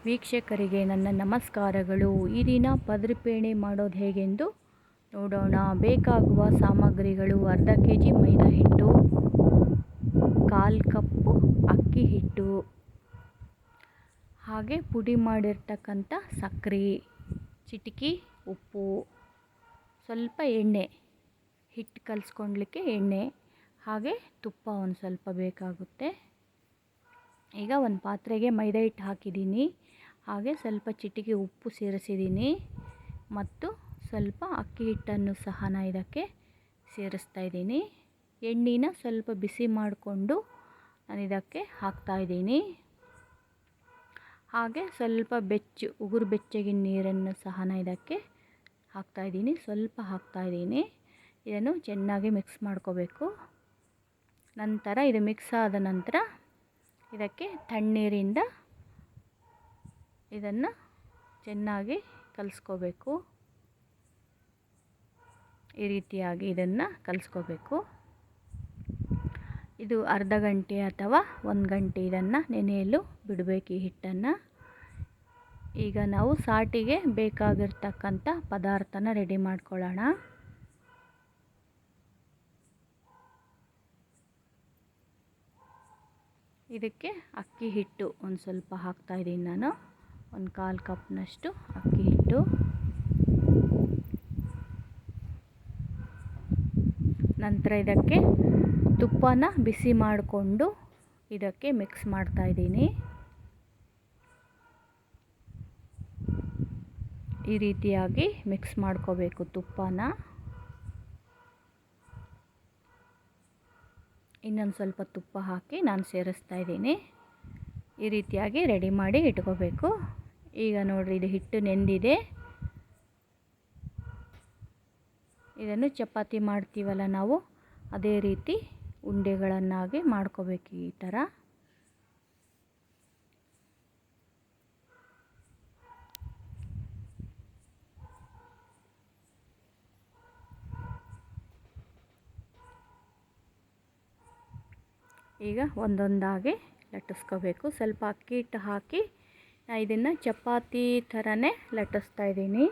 ವೀಕ್ಷಕರಿಗೆ ನನ್ನ ನಮಸ್ಕಾರಗಳು. ಈ ದಿನ ಪದರಿಪೇಣೆ ಮಾಡೋದು ಹೇಗೆಂದು ನೋಡೋಣ. ಬೇಕಾಗುವ ಸಾಮಗ್ರಿಗಳು: ಅರ್ಧ kg ಮೈದಾ ಹಿಟ್ಟು, 1/4 ಕಪ್ಪು ಅಕ್ಕಿ ಹಿಟ್ಟು, ಹಾಗೆ ಪುಡಿ ಮಾಡಿರ್ತಕ್ಕಂಥ ಸಕ್ಕರೆ, ಚಿಟಿಕೆ ಉಪ್ಪು, ಸ್ವಲ್ಪ ಎಣ್ಣೆ, ಹಿಟ್ಟು ಕಲಿಸ್ಕೊಳ್ಲಿಕ್ಕೆ ಎಣ್ಣೆ, ಹಾಗೆ ತುಪ್ಪ ಒಂದು ಸ್ವಲ್ಪ ಬೇಕಾಗುತ್ತೆ. ಈಗ ಒಂದು ಪಾತ್ರೆಗೆ ಮೈದಾ ಹಿಟ್ಟು ಹಾಕಿದ್ದೀನಿ, ಹಾಗೆ ಸ್ವಲ್ಪ ಚಿಟಿಕೆ ಉಪ್ಪು ಸೇರಿಸಿದ್ದೀನಿ ಮತ್ತು ಸ್ವಲ್ಪ ಅಕ್ಕಿ ಹಿಟ್ಟನ್ನು ಸಹ ನಾನು ಇದಕ್ಕೆ ಸೇರಿಸ್ತಾ ಇದ್ದೀನಿ. ಎಣ್ಣೆನ ಸ್ವಲ್ಪ ಬಿಸಿ ಮಾಡಿಕೊಂಡು ನಾನು ಇದಕ್ಕೆ ಹಾಕ್ತಾಯಿದ್ದೀನಿ. ಹಾಗೆ ಸ್ವಲ್ಪ ಉಗುರು ಬೆಚ್ಚಗಿನ ನೀರನ್ನು ಸಹ ನಾನು ಇದಕ್ಕೆ ಹಾಕ್ತಾಯಿದ್ದೀನಿ. ಸ್ವಲ್ಪ ಹಾಕ್ತಾಯಿದ್ದೀನಿ. ಇದನ್ನು ಚೆನ್ನಾಗಿ ಮಿಕ್ಸ್ ಮಾಡ್ಕೋಬೇಕು. ನಂತರ ಇದು ಮಿಕ್ಸ್ ಆದ ನಂತರ ಇದಕ್ಕೆ ತಣ್ಣೀರಿಂದ ಇದನ್ನು ಚೆನ್ನಾಗಿ ಕಲಿಸ್ಕೋಬೇಕು. ಈ ರೀತಿಯಾಗಿ ಇದನ್ನು ಕಲಿಸ್ಕೋಬೇಕು. ಇದು ಅರ್ಧ ಗಂಟೆ ಅಥವಾ 1 ಗಂಟೆ ಇದನ್ನು ನೆನೆಯಲು ಬಿಡಬೇಕು ಈ ಹಿಟ್ಟನ್ನು. ಈಗ ನಾವು ಸಾಟಿಗೆ ಬೇಕಾಗಿರ್ತಕ್ಕಂಥ ಪದಾರ್ಥನ ರೆಡಿ ಮಾಡ್ಕೊಳ್ಳೋಣ. ಇದಕ್ಕೆ ಅಕ್ಕಿ ಹಿಟ್ಟು ಒಂದು ಸ್ವಲ್ಪ ಹಾಕ್ತಾಯಿದ್ದೀನಿ ನಾನು. 1/4 ಕಪ್ನಷ್ಟು ಅಕ್ಕಿ ಹಿಟ್ಟು. ನಂತರ ಇದಕ್ಕೆ ತುಪ್ಪನ ಬಿಸಿ ಮಾಡಿಕೊಂಡು ಇದಕ್ಕೆ ಮಿಕ್ಸ್ ಮಾಡ್ತಾಯಿದ್ದೀನಿ. ಈ ರೀತಿಯಾಗಿ ಮಿಕ್ಸ್ ಮಾಡ್ಕೋಬೇಕು ತುಪ್ಪನ. ಇನ್ನೊಂದು ಸ್ವಲ್ಪ ತುಪ್ಪ ಹಾಕಿ ನಾನು ಸೇರಿಸ್ತಾ ಇದ್ದೀನಿ. ಈ ರೀತಿಯಾಗಿ ರೆಡಿ ಮಾಡಿ ಇಟ್ಕೋಬೇಕು. ಈಗ ನೋಡಿರಿ, ಇದು ಹಿಟ್ಟು ನೆಂದಿದೆ. ಇದನ್ನು ಚಪಾತಿ ಮಾಡ್ತೀವಲ್ಲ ನಾವು, ಅದೇ ರೀತಿ ಉಂಡೆಗಳನ್ನಾಗಿ ಮಾಡ್ಕೋಬೇಕು ಈ ಥರ. ಈಗ ಒಂದೊಂದಾಗಿ ಲಟ್ಟಿಸ್ಕೋಬೇಕು. ಸ್ವಲ್ಪ ಅಕ್ಕಿ ಹಿಟ್ಟು ಹಾಕಿ ಇದನ್ನು ಚಪಾತಿ ಥರನೇ ಲಟ್ಟಿಸ್ತಾ ಇದ್ದೀನಿ.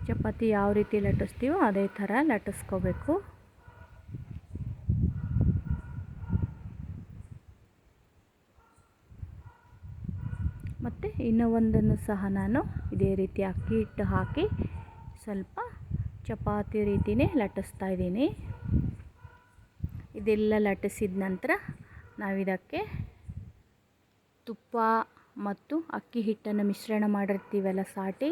ಚಪಾತಿ ಯಾವ ರೀತಿ ಲಟ್ಟಿಸ್ತೀವೋ ಅದೇ ಥರ ಲಟ್ಟಿಸ್ಕೋಬೇಕು. ಮತ್ತು ಇನ್ನೂ ಒಂದನ್ನು ಸಹ ನಾನು ಇದೇ ರೀತಿ ಅಕ್ಕಿ ಹಿಟ್ಟು ಹಾಕಿ ಸ್ವಲ್ಪ ಚಪಾತಿ ರೀತಿಯೇ ಲಟ್ಟಿಸ್ತಾ ಇದ್ದೀನಿ. ಇದೆಲ್ಲ ಲಟ್ಟಿಸಿದ ನಂತರ ನಾವಿದಕ್ಕೆ ತುಪ್ಪ ಮತ್ತು ಅಕ್ಕಿ ಹಿಟ್ಟನ್ನು ಮಿಶ್ರಣ ಮಾಡಿರ್ತೀವಲ್ಲ ಸಾಟಿ,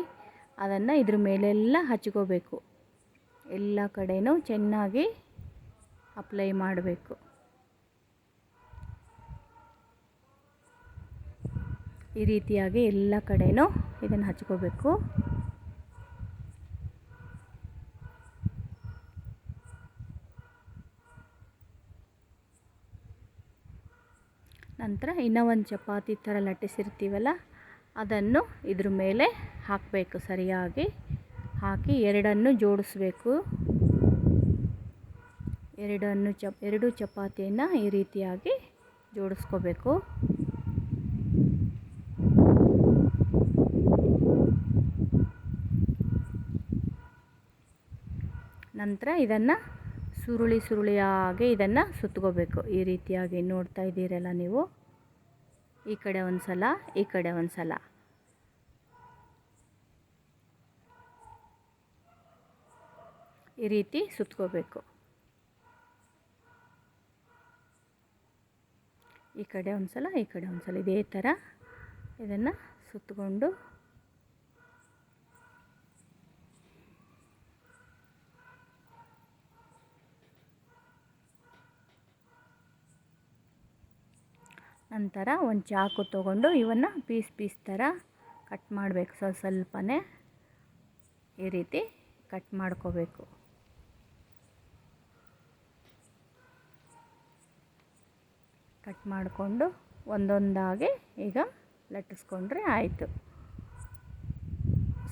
ಅದನ್ನು ಇದ್ರ ಮೇಲೆಲ್ಲ ಹಚ್ಕೋಬೇಕು. ಎಲ್ಲ ಕಡೆನೂ ಚೆನ್ನಾಗಿ ಅಪ್ಲೈ ಮಾಡಬೇಕು. ಈ ರೀತಿಯಾಗಿ ಎಲ್ಲ ಕಡೆನೂ ಇದನ್ನು ಹಚ್ಕೋಬೇಕು. ನಂತರ ಇನ್ನೂ ಒಂದು ಚಪಾತಿ ಥರ ಲಟ್ಟಿಸಿರ್ತೀವಲ್ಲ, ಅದನ್ನು ಇದ್ರ ಮೇಲೆ ಹಾಕಬೇಕು. ಸರಿಯಾಗಿ ಹಾಕಿ ಎರಡನ್ನು ಜೋಡಿಸ್ಬೇಕು. ಎರಡು ಚಪಾತಿಯನ್ನು ಈ ರೀತಿಯಾಗಿ ಜೋಡಿಸ್ಕೋಬೇಕು. ನಂತರ ಇದನ್ನು ಸುರುಳಿಯಾಗಿ ಇದನ್ನು ಸುತ್ಕೋಬೇಕು. ಈ ರೀತಿಯಾಗಿ ನೋಡ್ತಾ ಇದ್ದೀರಲ್ಲ ನೀವು, ಈ ಕಡೆ ಒಂದು ಸಲ, ಈ ಕಡೆ ಒಂದು ಸಲ. ಈ ರೀತಿ ಸುತ್ಕೋಬೇಕು. ಈ ಕಡೆ ಒಂದು ಸಲ, ಈ ಕಡೆ ಒಂದು ಸಲ, ಇದೇ ಥರ ಇದನ್ನು ಸುತ್ತಕೊಂಡು ನಂತರ ಒಂದು ಚಾಕು ತೊಗೊಂಡು ಇವನ್ನು ಪೀಸ್ ಥರ ಕಟ್ ಮಾಡಬೇಕು. ಸ್ವಲ್ಪನೇ ಈ ರೀತಿ ಕಟ್ ಮಾಡ್ಕೋಬೇಕು. ಕಟ್ ಮಾಡಿಕೊಂಡು ಒಂದೊಂದಾಗಿ ಈಗ ಲಟ್ಟಿಸ್ಕೊಂಡ್ರೆ ಆಯಿತು.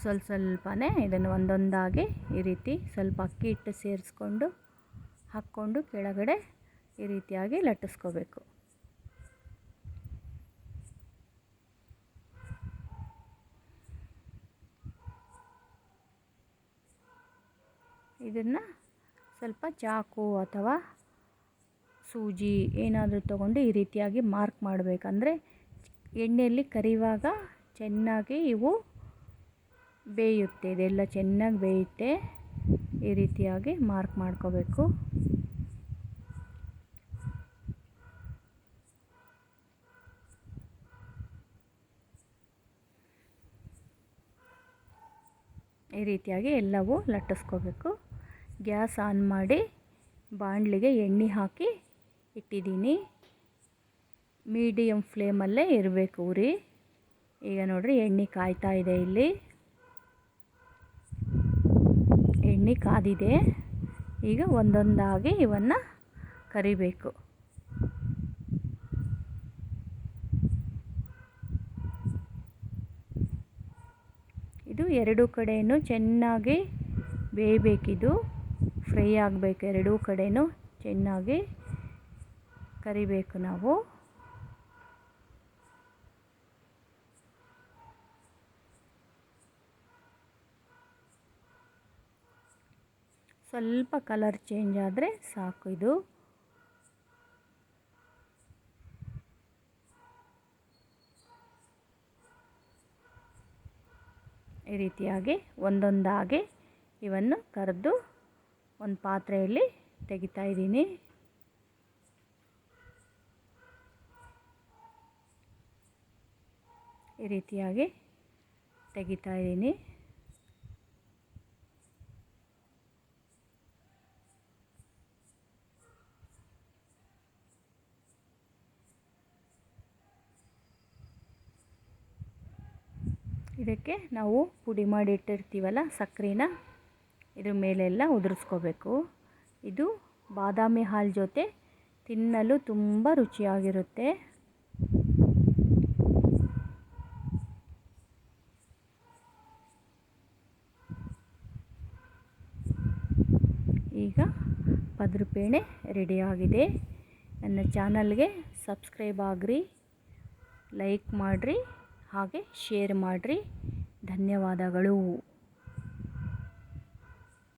ಸ್ವಲ್ಪನೇ ಇದನ್ನು ಒಂದೊಂದಾಗಿ ಈ ರೀತಿ ಸ್ವಲ್ಪ ಅಕ್ಕಿ ಹಿಟ್ಟು ಸೇರಿಸ್ಕೊಂಡು ಹಾಕ್ಕೊಂಡು ಕೆಳಗಡೆ ಈ ರೀತಿಯಾಗಿ ಲಟ್ಟಿಸ್ಕೋಬೇಕು. ಇದನ್ನು ಸ್ವಲ್ಪ ಚಾಕು ಅಥವಾ ಸೂಜಿ ಏನಾದರೂ ತಗೊಂಡು ಈ ರೀತಿಯಾಗಿ ಮಾರ್ಕ್ ಮಾಡಬೇಕಂದ್ರೆ ಎಣ್ಣೆಯಲ್ಲಿ ಕರಿಯುವಾಗ ಚೆನ್ನಾಗಿ ಇವು ಬೇಯುತ್ತೆ, ಇದೆಲ್ಲ ಚೆನ್ನಾಗಿ ಬೇಯುತ್ತೆ. ಈ ರೀತಿಯಾಗಿ ಮಾರ್ಕ್ ಮಾಡ್ಕೋಬೇಕು. ಈ ರೀತಿಯಾಗಿ ಎಲ್ಲವೂ ಲಟ್ಟಿಸ್ಕೋಬೇಕು. ಗ್ಯಾಸ್ ಆನ್ ಮಾಡಿ ಬಾಣಲಿಗೆ ಎಣ್ಣೆ ಹಾಕಿ ಇಟ್ಟಿದ್ದೀನಿ. ಮೀಡಿಯಮ್ ಫ್ಲೇಮಲ್ಲೇ ಇರಬೇಕು ಉರಿ. ಈಗ ನೋಡಿರಿ ಎಣ್ಣೆ ಕಾಯ್ತಾ ಇದೆ. ಇಲ್ಲಿ ಎಣ್ಣೆ ಕಾದಿದೆ. ಈಗ ಒಂದೊಂದಾಗಿ ಇವನ್ನು ಕರಿಬೇಕು. ಇದು ಎರಡೂ ಕಡೆಯೂ ಚೆನ್ನಾಗಿ ಬೇಯಬೇಕಿದು, ಫ್ರೈ ಆಗಬೇಕು. ಎರಡೂ ಕಡೆಯೂ ಚೆನ್ನಾಗಿ ಕರಿಬೇಕು ನಾವು. ಸ್ವಲ್ಪ ಕಲರ್ ಚೇಂಜ್ ಆದರೆ ಸಾಕು. ಇದು ಈ ರೀತಿಯಾಗಿ ಒಂದೊಂದಾಗಿ ಇವನ್ನು ಕರೆದು ಒಂದು ಪಾತ್ರೆಯಲ್ಲಿ ತೆಗಿತಾ ಇದ್ದೀನಿ. ಈ ರೀತಿಯಾಗಿ ತೆಗಿತಾ ಇದ್ದೀನಿ. ಇದಕ್ಕೆ ನಾವು ಪುಡಿ ಮಾಡಿ ಇಟ್ಟಿರ್ತೀವಲ್ಲ ಸಕ್ಕರೆನ, ಇದ್ರ ಮೇಲೆಲ್ಲ ಉದುರಿಸ್ಕೋಬೇಕು. ಇದು ಬಾದಾಮಿ ಹಾಲು ಜೊತೆ ತಿನ್ನಲು ತುಂಬ ರುಚಿಯಾಗಿರುತ್ತೆ. ಈಗ ಪದರಪೇಣೆ ರೆಡಿಯಾಗಿದೆ. ನನ್ನ ಚಾನಲ್ಗೆ ಸಬ್ಸ್ಕ್ರೈಬ್ ಆಗಿರಿ, ಲೈಕ್ ಮಾಡಿರಿ, ಹಾಗೆ ಶೇರ್ ಮಾಡಿರಿ. ಧನ್ಯವಾದಗಳು.